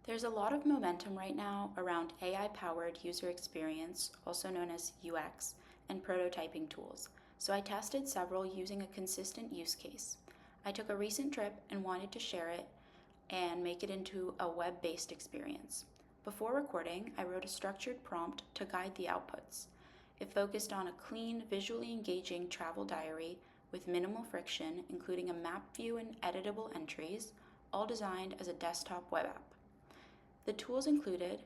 There's a lot of momentum right now around AI-powered user experience, also known as UX, and prototyping tools, so I tested several using a consistent use case. I took a recent trip and wanted to share it and make it into a web-based experience. Before recording, I wrote a structured prompt to guide the outputs. It focused on a clean, visually engaging travel diary with minimal friction, including a map view and editable entries, all designed as a desktop web app. The tools included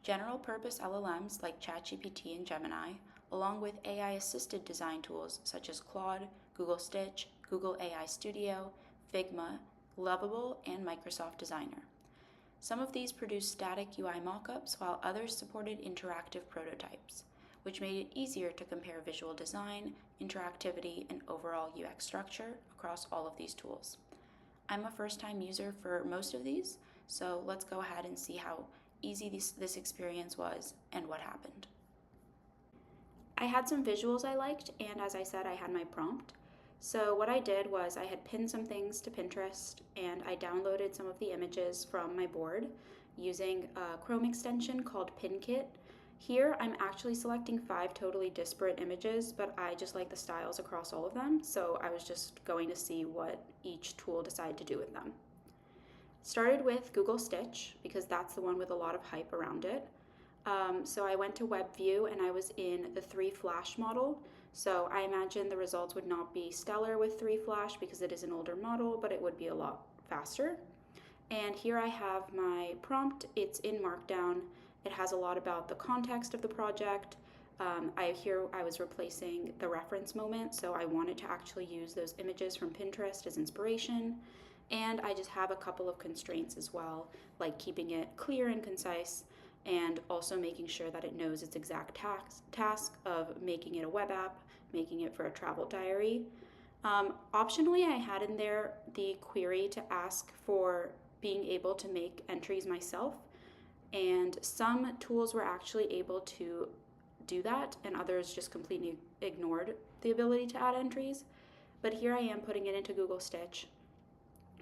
general purpose LLMs like ChatGPT and Gemini, along with AI assisted design tools such as Claude, Google Stitch, Google AI Studio, Figma, Lovable, and Microsoft Designer. Some of these produced static UI mockups, while others supported interactive prototypes, which made it easier to compare visual design, interactivity, and overall UX structure across all of these tools. I'm a first-time user for most of these, so let's go ahead and see how easy this experience was and what happened. I had some visuals I liked, and as I said, I had my prompt. So what I did was I had pinned some things to Pinterest, and I downloaded some of the images from my board using a Chrome extension called PinKit. Here, I'm actually selecting 5 totally disparate images, but I just like the styles across all of them, so I was just going to see what each tool decided to do with them. Started with Google Stitch, because that's the one with a lot of hype around it. So I went to WebView and I was in the 3 Flash model. So I imagine the results would not be stellar with 3 Flash because it is an older model, but it would be a lot faster. And here I have my prompt. It's in Markdown. It has a lot about the context of the project. I was replacing the reference moment, so I wanted to actually use those images from Pinterest as inspiration. And I just have a couple of constraints as well, like keeping it clear and concise, and also making sure that it knows its exact task of making it a web app, making it for a travel diary. Optionally, I had in there the query to ask for being able to make entries myself, and some tools were actually able to do that, and others just completely ignored the ability to add entries. But here I am putting it into Google Stitch.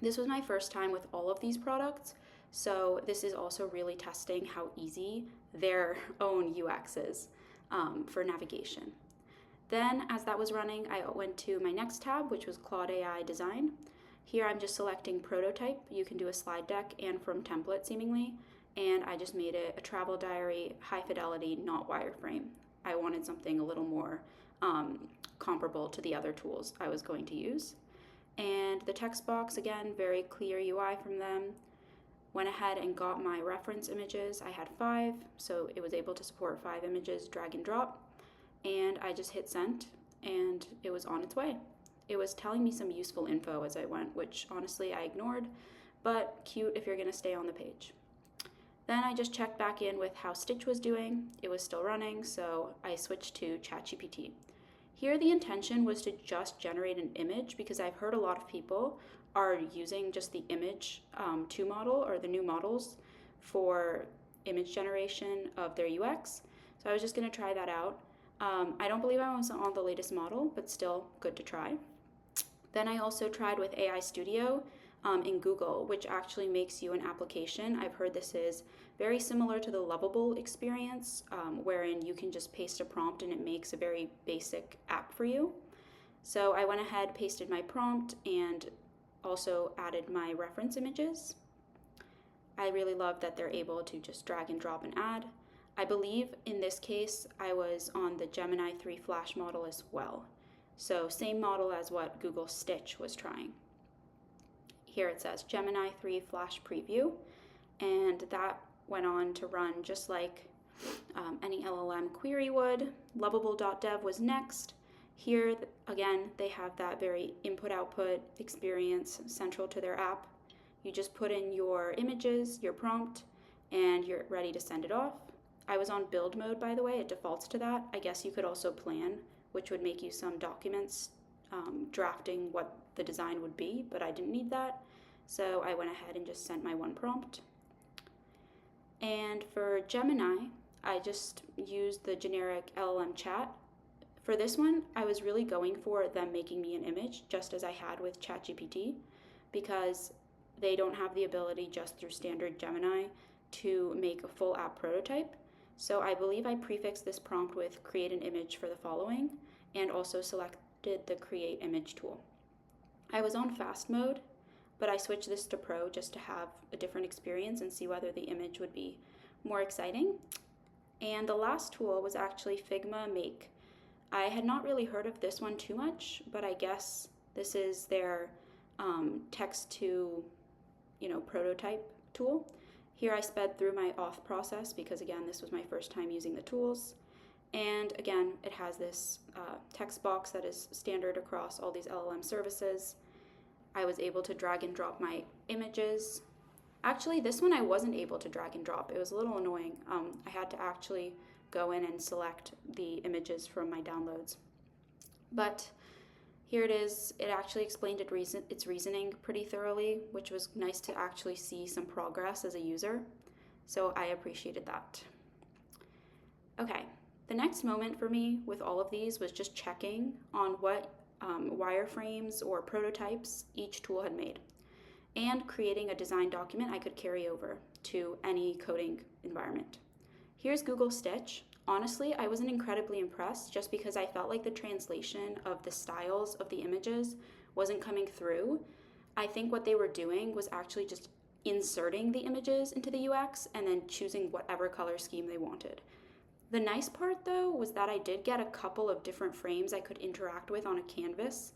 This was my first time with all of these products, so this is also really testing how easy their own UX is for navigation. Then, as that was running, I went to my next tab, which was Claude AI Design. Here I'm just selecting prototype. You can do a slide deck and from template seemingly, and I just made it a travel diary, high fidelity, not wireframe. I wanted something a little more comparable to the other tools I was going to use. And the text box, again, very clear UI from them. Went ahead and got my reference images. I had 5, so it was able to support 5 images, drag and drop. And I just hit send, and it was on its way. It was telling me some useful info as I went, which honestly I ignored, but cute if you're gonna stay on the page. Then I just checked back in with how Stitch was doing. It was still running, so I switched to ChatGPT. Here the intention was to just generate an image, because I've heard a lot of people are using just the image 2 model or the new models for image generation of their UX. So I was just going to try that out. I don't believe I was on the latest model, but still good to try. Then I also tried with AI Studio in Google, which actually makes you an application. I've heard this is very similar to the Lovable experience, wherein you can just paste a prompt and it makes a very basic app for you. So I went ahead, pasted my prompt, and also added my reference images. I really love that they're able to just drag and drop and add. I believe in this case I was on the Gemini 3 Flash model as well. So same model as what Google Stitch was trying. Here it says Gemini 3 Flash Preview, and that went on to run just like any LLM query would. Lovable.dev was next. Here, again, they have that very input-output experience central to their app. You just put in your images, your prompt, and you're ready to send it off. I was on build mode, by the way. It defaults to that. I guess you could also plan, which would make you some documents drafting what the design would be, but I didn't need that. So I went ahead and just sent my one prompt. And for Gemini, I just used the generic LLM chat. For this one, I was really going for them making me an image, just as I had with ChatGPT, because they don't have the ability just through standard Gemini to make a full app prototype. So I believe I prefixed this prompt with create an image for the following, and also selected the create image tool. I was on fast mode, but I switched this to pro just to have a different experience and see whether the image would be more exciting. And the last tool was actually Figma Make. I had not really heard of this one too much, but I guess this is their text to, prototype tool. Here I sped through my auth process because, again, this was my first time using the tools. And again, it has this text box that is standard across all these LLM services. I was able to drag and drop my images. Actually, this one I wasn't able to drag and drop. It was a little annoying. I had to actually go in and select the images from my downloads. But here it is. It actually explained its reasoning pretty thoroughly, which was nice to actually see some progress as a user. So I appreciated that. Okay, the next moment for me with all of these was just checking on what wireframes or prototypes each tool had made, and creating a design document I could carry over to any coding environment. Here's Google Stitch. Honestly, I wasn't incredibly impressed just because I felt like the translation of the styles of the images wasn't coming through. I think what they were doing was actually just inserting the images into the UX and then choosing whatever color scheme they wanted. The nice part, though, was that I did get a couple of different frames I could interact with on a canvas.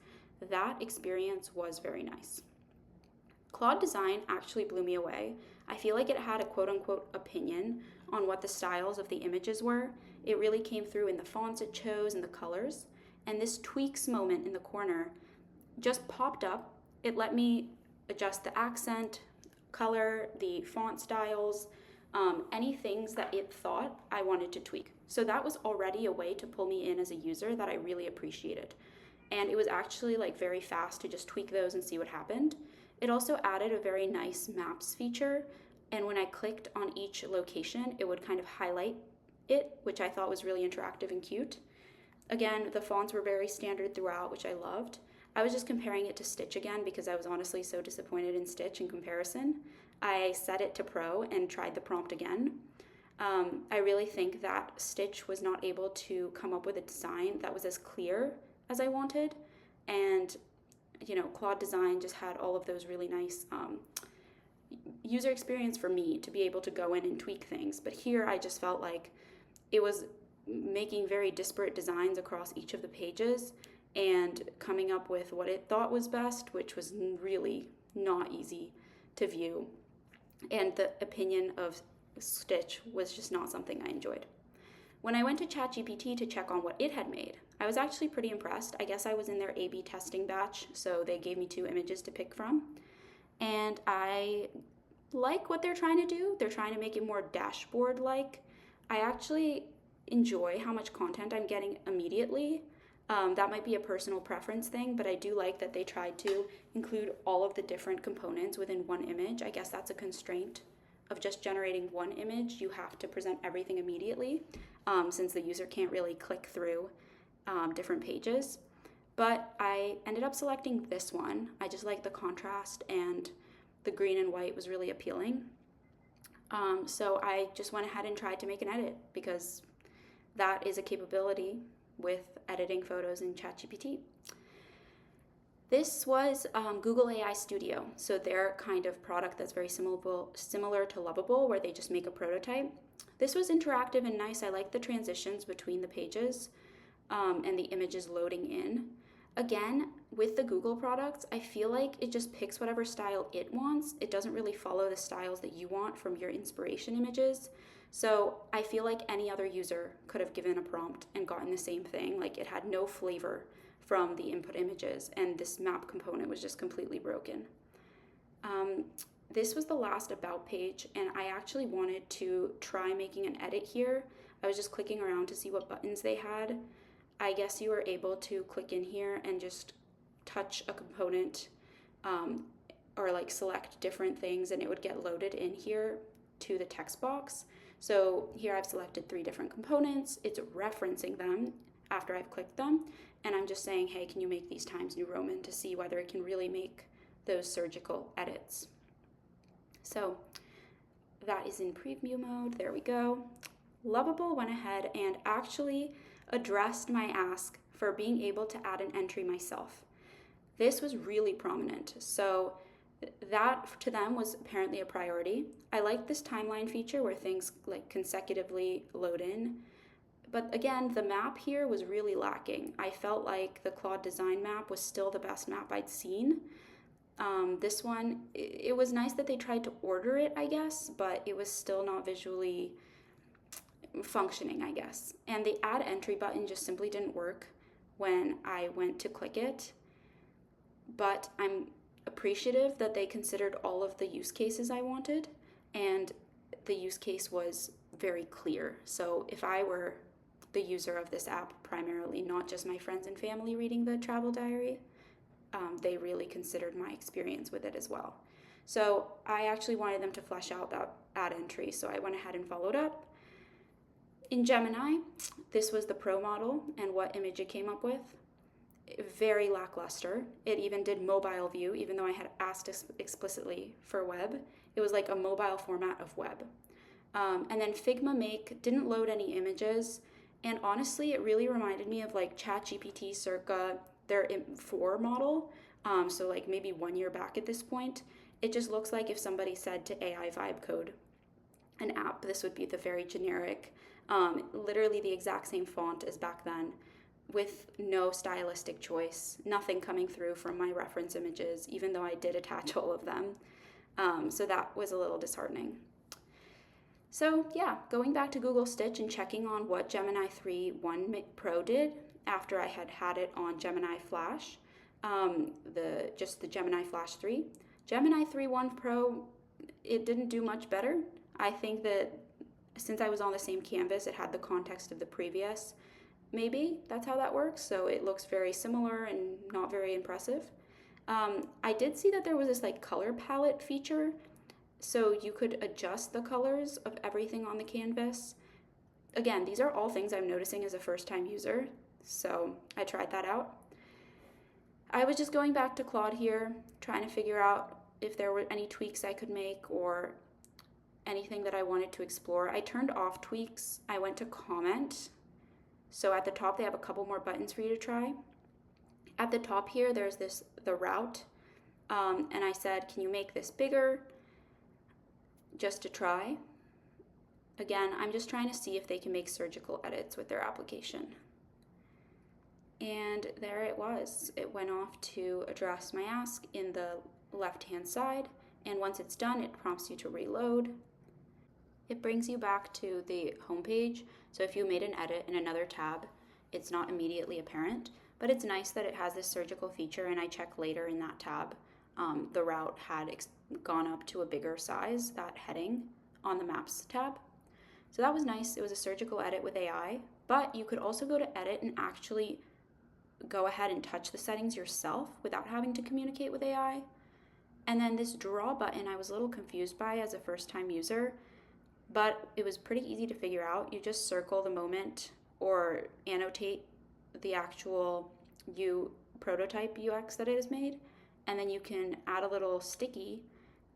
That experience was very nice. Claude Design actually blew me away. I feel like it had a quote-unquote opinion on what the styles of the images were. It really came through in the fonts it chose and the colors. And this tweaks moment in the corner just popped up. It let me adjust the accent, color, the font styles, any things that it thought I wanted to tweak. So that was already a way to pull me in as a user that I really appreciated. And it was actually very fast to just tweak those and see what happened. It also added a very nice maps feature, and when I clicked on each location, it would kind of highlight it, which I thought was really interactive and cute. Again, the fonts were very standard throughout, which I loved. I was just comparing it to Stitch again because I was honestly so disappointed in Stitch in comparison. I set it to Pro and tried the prompt again. I really think that Stitch was not able to come up with a design that was as clear as I wanted, and Claude Design just had all of those really nice user experience for me to be able to go in and tweak things. But here I just felt like it was making very disparate designs across each of the pages and coming up with what it thought was best, which was really not easy to view. And the opinion of Stitch was just not something I enjoyed. When I went to ChatGPT to check on what it had made, I was actually pretty impressed. I guess I was in their A/B testing batch, so they gave me 2 images to pick from. And I like what they're trying to do. They're trying to make it more dashboard-like. I actually enjoy how much content I'm getting immediately. That might be a personal preference thing, but I do like that they tried to include all of the different components within one image. I guess that's a constraint of just generating one image. You have to present everything immediately, since the user can't really click through different pages. But I ended up selecting this one. I just like the contrast, and the green and white was really appealing. So I just went ahead and tried to make an edit because that is a capability with editing photos in ChatGPT. This was Google AI Studio, so their kind of product that's very similar to Lovable, where they just make a prototype. This was interactive and nice. I like the transitions between the pages and the images loading in. Again, with the Google products, I feel like it just picks whatever style it wants. It doesn't really follow the styles that you want from your inspiration images. So I feel like any other user could have given a prompt and gotten the same thing. Like, it had no flavor from the input images, and this map component was just completely broken. This was the last about page, and I actually wanted to try making an edit here. I was just clicking around to see what buttons they had. I guess you were able to click in here and just touch a component or select different things, and it would get loaded in here to the text box. So here I've selected 3 different components. It's referencing them after I've clicked them, and I'm just saying, hey, can you make these Times New Roman, to see whether it can really make those surgical edits. So that is in preview mode. There we go. Lovable went ahead and actually addressed my ask for being able to add an entry myself. This was really prominent, so that to them was apparently a priority. I like this timeline feature where things like consecutively load in, but again, the map here was really lacking. I felt like the Claude Design map was still the best map I'd seen. This one, it was nice that they tried to order it, I guess, but it was still not visually functioning, I guess. And the add entry button just simply didn't work when I went to click it. But I'm appreciative that they considered all of the use cases I wanted, and the use case was very clear. So if I were the user of this app primarily, not just my friends and family reading the travel diary, they really considered my experience with it as well. So I actually wanted them to flesh out that add entry, so I went ahead and followed up. In Gemini, this was the Pro model, and what image it came up with. Very lackluster. It even did mobile view, even though I had asked explicitly for web. It was like a mobile format of web. And then Figma Make didn't load any images, and honestly, it really reminded me of like ChatGPT circa their 4 model, so like maybe 1 year back at this point. It just looks like if somebody said to AI vibe code an app, this would be the very generic, literally the exact same font as back then, with no stylistic choice, nothing coming through from my reference images, even though I did attach all of them. So that was a little disheartening. So yeah, going back to Google Stitch and checking on what Gemini 3.1 Pro did after I had it on Gemini Flash, just the Gemini Flash 3. Gemini 3.1 Pro, it didn't do much better. I think that since I was on the same canvas, it had the context of the previous. Maybe that's how that works, so it looks very similar and not very impressive. I did see that there was this like color palette feature, so you could adjust the colors of everything on the canvas. Again, these are all things I'm noticing as a first-time user, so I tried that out. I was just going back to Claude here, trying to figure out if there were any tweaks I could make or anything that I wanted to explore. I turned off tweaks. I went to comment. So at the top, they have a couple more buttons for you to try. At the top here, there's the route. And I said, can you make this bigger? Just to try. Again, I'm just trying to see if they can make surgical edits with their application. And there it was. It went off to address my ask in the left-hand side. And once it's done, it prompts you to reload. It brings you back to the home page. So if you made an edit in another tab, it's not immediately apparent, but it's nice that it has this surgical feature, and I check later in that tab. The route had gone up to a bigger size, that heading on the Maps tab. So that was nice. It was a surgical edit with AI, but you could also go to edit and actually go ahead and touch the settings yourself without having to communicate with AI. And then this draw button I was a little confused by as a first-time user, but it was pretty easy to figure out. You just circle the moment or annotate the actual prototype UX that it has made, and then you can add a little sticky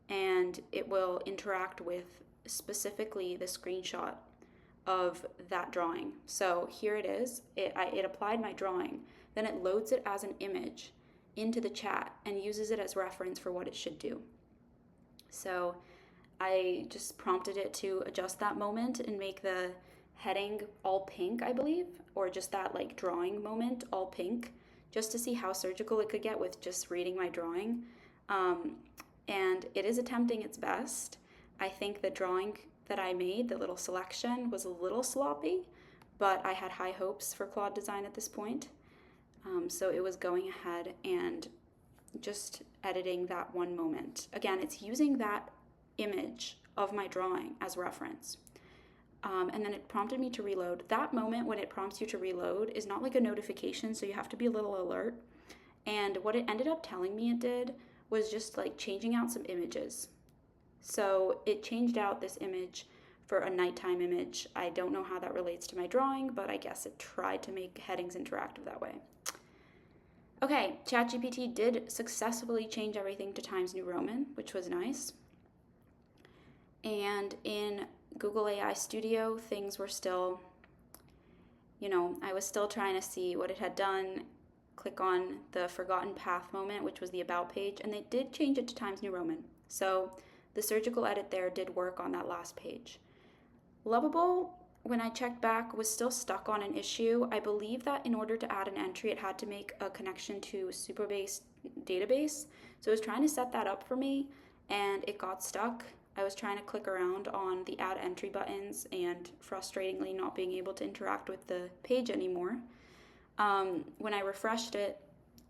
and it will interact with specifically the screenshot of that drawing. So here it is. It applied my drawing, then it loads it as an image into the chat and uses it as reference for what it should do. So I just prompted it to adjust that moment and make the heading all pink, I believe, or just that like drawing moment all pink, just to see how surgical it could get with just reading my drawing. And it is attempting its best. I think the drawing that I made, the little selection, was a little sloppy, but I had high hopes for Claude Design at this point. So it was going ahead and just editing that one moment. Again, it's using that image of my drawing as reference. And then it prompted me to reload. That moment when it prompts you to reload is not like a notification, so you have to be a little alert. And what it ended up telling me it did was just like changing out some images. So it changed out this image for a nighttime image. I don't know how that relates to my drawing, but I guess it tried to make headings interactive that way. Okay, ChatGPT did successfully change everything to Times New Roman, which was nice. And in Google AI Studio, things were still, I was still trying to see what it had done. Click on the forgotten path moment, which was the about page, and they did change it to Times New Roman. So the surgical edit there did work on that last page. Lovable, when I checked back, was still stuck on an issue. I believe that in order to add an entry, it had to make a connection to Superbase database. So I was trying to set that up for me, and it got stuck. I was trying to click around on the add entry buttons and frustratingly not being able to interact with the page anymore. When I refreshed it,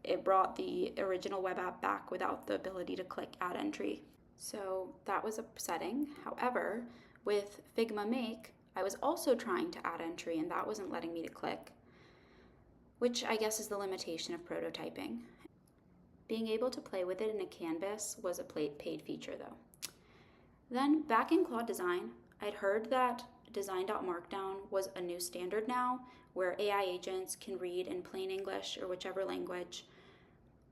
it brought the original web app back without the ability to click add entry. So that was upsetting. However, with Figma Make, I was also trying to add entry and that wasn't letting me to click, which I guess is the limitation of prototyping. Being able to play with it in a canvas was a paid feature though. Then back in Claude Design, I'd heard that design.markdown was a new standard now where AI agents can read in plain English or whichever language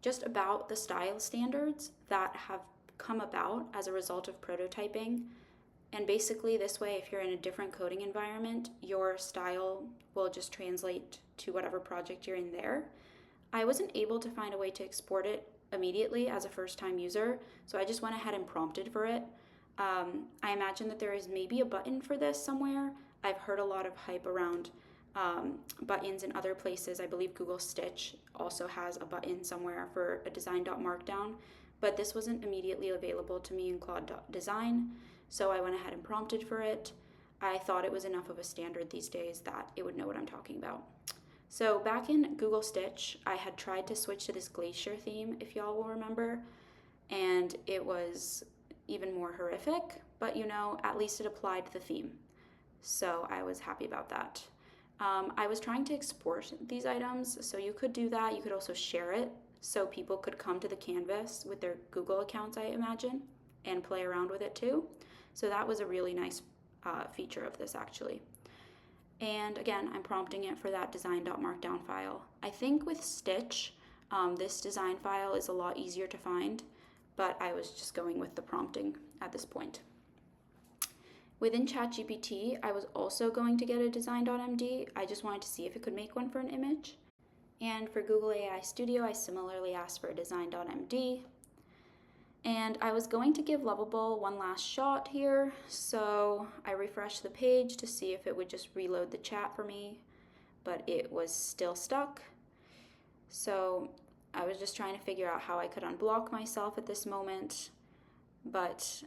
just about the style standards that have come about as a result of prototyping. And basically this way, if you're in a different coding environment, your style will just translate to whatever project you're in there. I wasn't able to find a way to export it immediately as a first-time user, so I just went ahead and prompted for it. I imagine that there is maybe a button for this somewhere. I've heard a lot of hype around buttons in other places. I believe Google Stitch also has a button somewhere for a design.markdown, but this wasn't immediately available to me in Claude Design, so I went ahead and prompted for it. I thought it was enough of a standard these days that it would know what I'm talking about. So back in Google Stitch, I had tried to switch to this Glacier theme, if y'all will remember, and it was even more horrific, but at least it applied to the theme. So I was happy about that. I was trying to export these items, so you could do that. You could also share it so people could come to the canvas with their Google accounts, I imagine, and play around with it too. So that was a really nice feature of this actually. And again, I'm prompting it for that design.markdown file. I think with Stitch, this design file is a lot easier to find, but I was just going with the prompting at this point. Within ChatGPT, I was also going to get a design.md. I just wanted to see if it could make one for an image. And for Google AI Studio, I similarly asked for a design.md. And I was going to give Lovable one last shot here, so I refreshed the page to see if it would just reload the chat for me, but it was still stuck. So I was just trying to figure out how I could unblock myself at this moment, but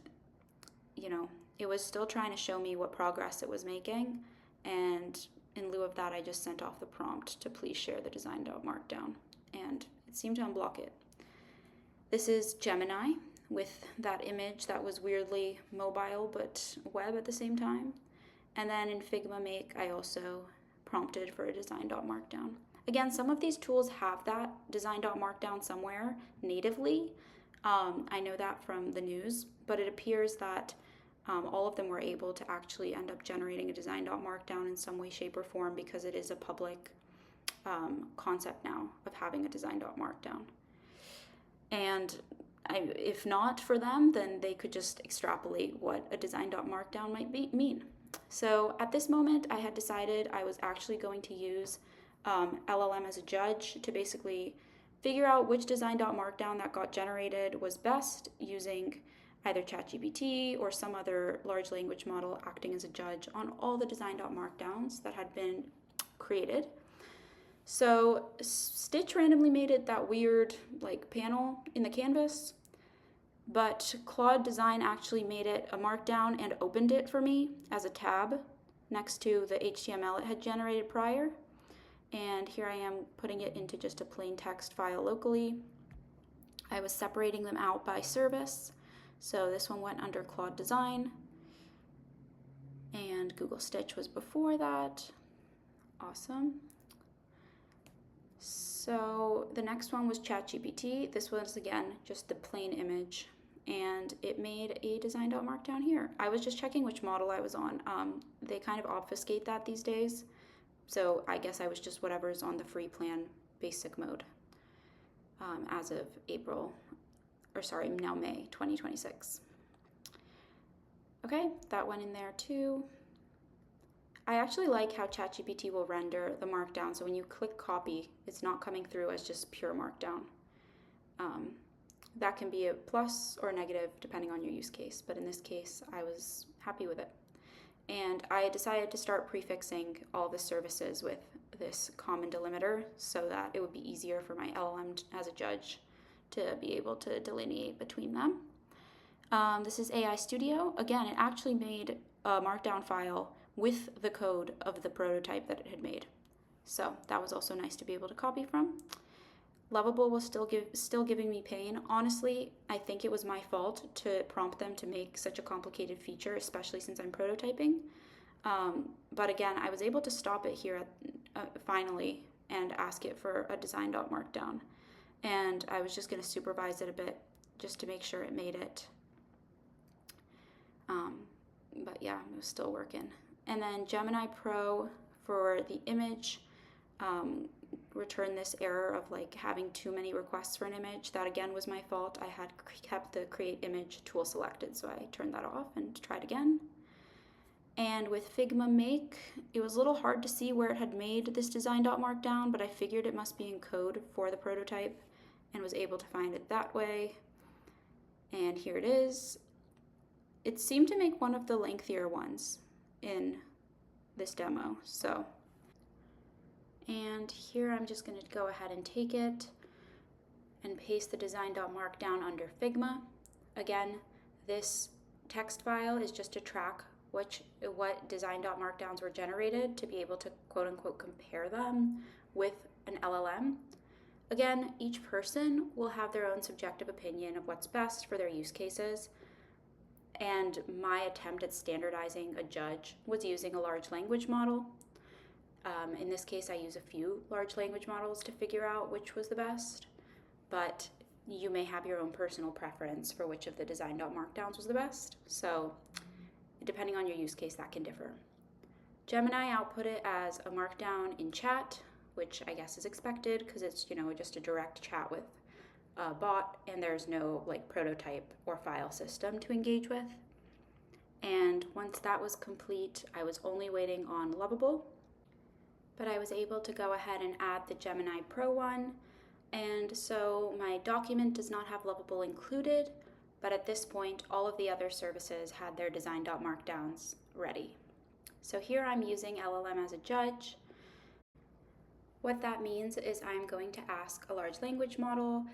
it was still trying to show me what progress it was making, and in lieu of that, I just sent off the prompt to please share the design.markdown, and it seemed to unblock it. This is Gemini with that image that was weirdly mobile but web at the same time. And then in Figma Make, I also prompted for a design.markdown. Again, some of these tools have that design.markdown somewhere natively. I know that from the news, but it appears that all of them were able to actually end up generating a design.markdown in some way, shape, or form because it is a public concept now of having a design.markdown. And if not for them, then they could just extrapolate what a design.markdown might mean. So at this moment, I had decided I was actually going to use LLM as a judge to basically figure out which design.markdown that got generated was best using either ChatGPT or some other large language model acting as a judge on all the design.markdowns that had been created. So Stitch randomly made it that weird panel in the canvas, but Claude Design actually made it a markdown and opened it for me as a tab next to the HTML it had generated prior. And here I am putting it into just a plain text file locally. I was separating them out by service. So this one went under Claude Design, and Google Stitch was before that. Awesome. So the next one was ChatGPT. This was, again, just the plain image, and it made a design.markdown here. I was just checking which model I was on. They kind of obfuscate that these days, so I guess I was just whatever's on the free plan basic mode as of now May 2026. Okay, that went in there too. I actually like how ChatGPT will render the markdown, so when you click copy, it's not coming through as just pure markdown. Um, that can be a plus or a negative depending on your use case, but in this case, I was happy with it. And I decided to start prefixing all the services with this common delimiter so that it would be easier for my LLM as a judge to be able to delineate between them. This is AI Studio. Again, it actually made a markdown file with the code of the prototype that it had made. So that was also nice to be able to copy from. Lovable was still giving me pain. Honestly, I think it was my fault to prompt them to make such a complicated feature, especially since I'm prototyping. But again, I was able to stop it here finally and ask it for a design.markdown. And I was just going to supervise it a bit just to make sure it made it. But yeah, it was still working. And then Gemini Pro for the image returned this error of like having too many requests for an image. That again was my fault. I had kept the create image tool selected, so I turned that off and tried again. And with Figma Make, it was a little hard to see where it had made this design.markdown, but I figured it must be in code for the prototype and was able to find it that way. And here it is. It seemed to make one of the lengthier ones in this demo. And here I'm just going to go ahead and take it and paste the design.markdown under Figma. Again, this text file is just to track what design.markdowns were generated to be able to quote unquote compare them with an LLM. Again, each person will have their own subjective opinion of what's best for their use cases. And my attempt at standardizing a judge was using a large language model. In this case, I use a few large language models to figure out which was the best, but you may have your own personal preference for which of the design.markdowns was the best. So depending on your use case, that can differ. Gemini output it as a markdown in chat, which I guess is expected because it's, just a direct chat with a bot and there's no like prototype or file system to engage with. And once that was complete, I was only waiting on Lovable, but I was able to go ahead and add the Gemini Pro one. And so my document does not have Lovable included, but at this point, all of the other services had their design.markdowns ready. So here I'm using LLM as a judge. What that means is I'm going to ask a large language model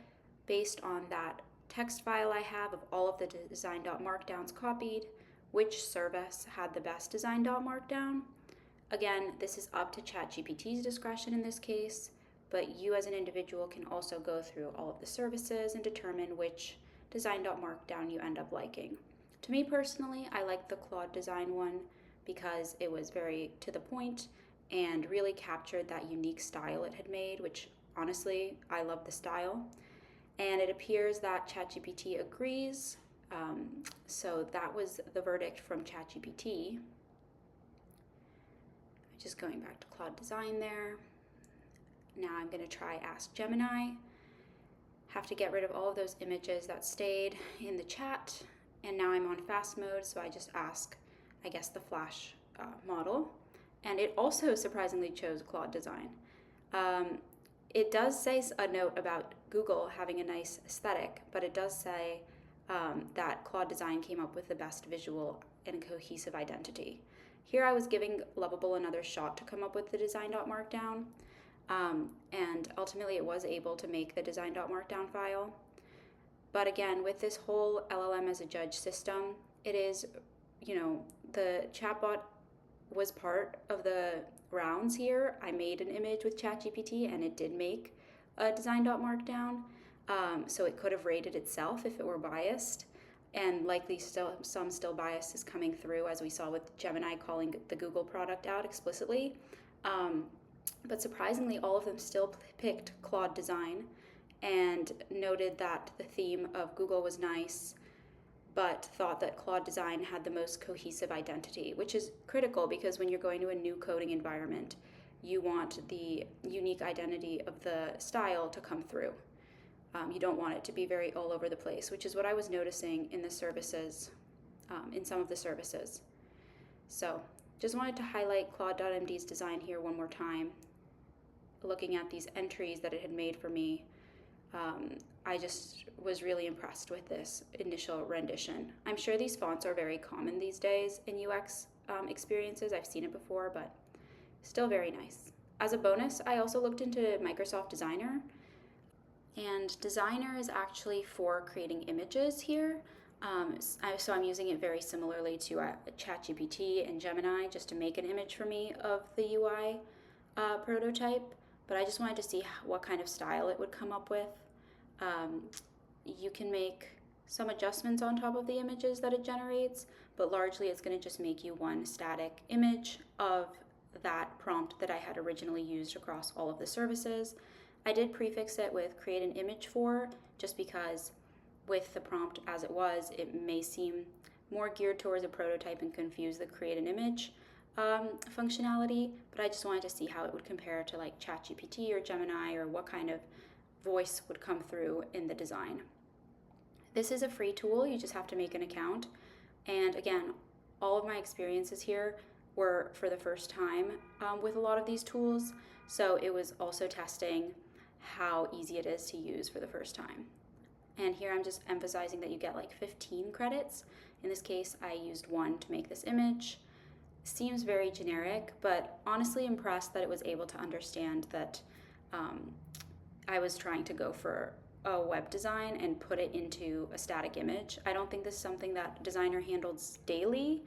based on that text file I have of all of the design.markdowns copied, which service had the best design.markdown. Again, this is up to ChatGPT's discretion in this case, but you as an individual can also go through all of the services and determine which design.markdown you end up liking. To me personally, I like the Claude Design one because it was very to the point and really captured that unique style it had made, which honestly, I love the style. And it appears that ChatGPT agrees. So that was the verdict from ChatGPT. Just going back to Claude Design there. Now I'm going to try Ask Gemini. Have to get rid of all of those images that stayed in the chat. And now I'm on fast mode, so I just ask, I guess, the Flash model. And it also surprisingly chose Claude Design. It does say a note about Google having a nice aesthetic, but it does say that Claude Design came up with the best visual and cohesive identity. Here I was giving Lovable another shot to come up with the design.markdown, and ultimately it was able to make the design.markdown file. But again, with this whole LLM as a judge system, it is, the chatbot was part of the rounds here. I made an image with ChatGPT and it did make a design.markdown, so it could have rated itself if it were biased. And likely some bias is coming through, as we saw with Gemini calling the Google product out explicitly. But surprisingly, all of them still picked Claude Design and noted that the theme of Google was nice, but thought that Claude Design had the most cohesive identity, which is critical because when you're going to a new coding environment, you want the unique identity of the style to come through. You don't want it to be very all over the place, which is what I was noticing in the services in some of the services. So just wanted to highlight Claude.md's design here one more time. Looking at these entries that it had made for me, I just was really impressed with this initial rendition. I'm sure these fonts are very common these days in UX experiences. I've seen it before, but still very nice. As a bonus, I also looked into Microsoft Designer, and Designer is actually for creating images here. So I'm using it very similarly to ChatGPT and Gemini just to make an image for me of the UI prototype, but I just wanted to see what kind of style it would come up with. You can make some adjustments on top of the images that it generates, but largely it's going to just make you one static image of that prompt that I had originally used across all of the services. I did prefix it with create an image for, just because with the prompt as it was, it may seem more geared towards a prototype and confuse the create an image functionality, but I just wanted to see how it would compare to like ChatGPT or Gemini, or what kind of voice would come through in the design. This is a free tool, you just have to make an account. And again, all of my experiences here were for the first time with a lot of these tools, so it was also testing how easy it is to use for the first time. And here I'm just emphasizing that you get like 15 credits. In this case, I used 1 to make this image. Seems very generic, but honestly impressed that it was able to understand that I was trying to go for a web design and put it into a static image. I don't think this is something that Designer handles daily,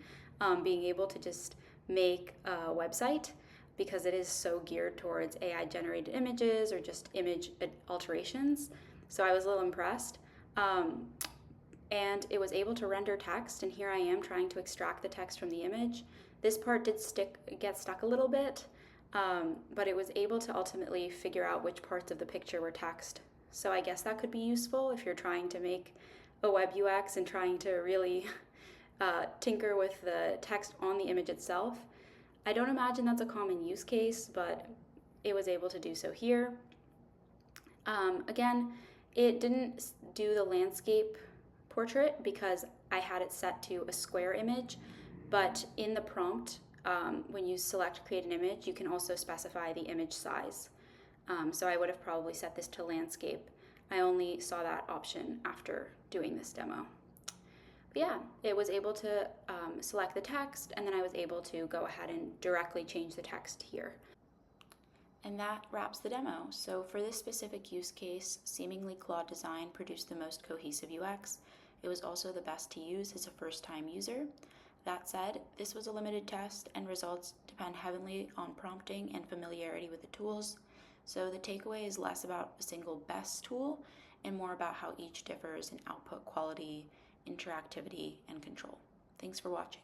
being able to just make a website, because it is so geared towards AI generated images or just image alterations. So I was a little impressed. And it was able to render text, and here I am trying to extract the text from the image. This part did get stuck a little bit, but it was able to ultimately figure out which parts of the picture were text. So I guess that could be useful if you're trying to make a web UX and trying to really tinker with the text on the image itself. I don't imagine that's a common use case, but it was able to do so here. Again, it didn't do the landscape portrait because I had it set to a square image, but in the prompt, when you select create an image, you can also specify the image size. So I would have probably set this to landscape. I only saw that option after doing this demo. But yeah, it was able to select the text, and then I was able to go ahead and directly change the text here. And that wraps the demo. So for this specific use case, seemingly Claude Design produced the most cohesive UX. It was also the best to use as a first-time user. That said, this was a limited test, and results depend heavily on prompting and familiarity with the tools. So the takeaway is less about a single best tool and more about how each differs in output quality, interactivity, and control. Thanks for watching.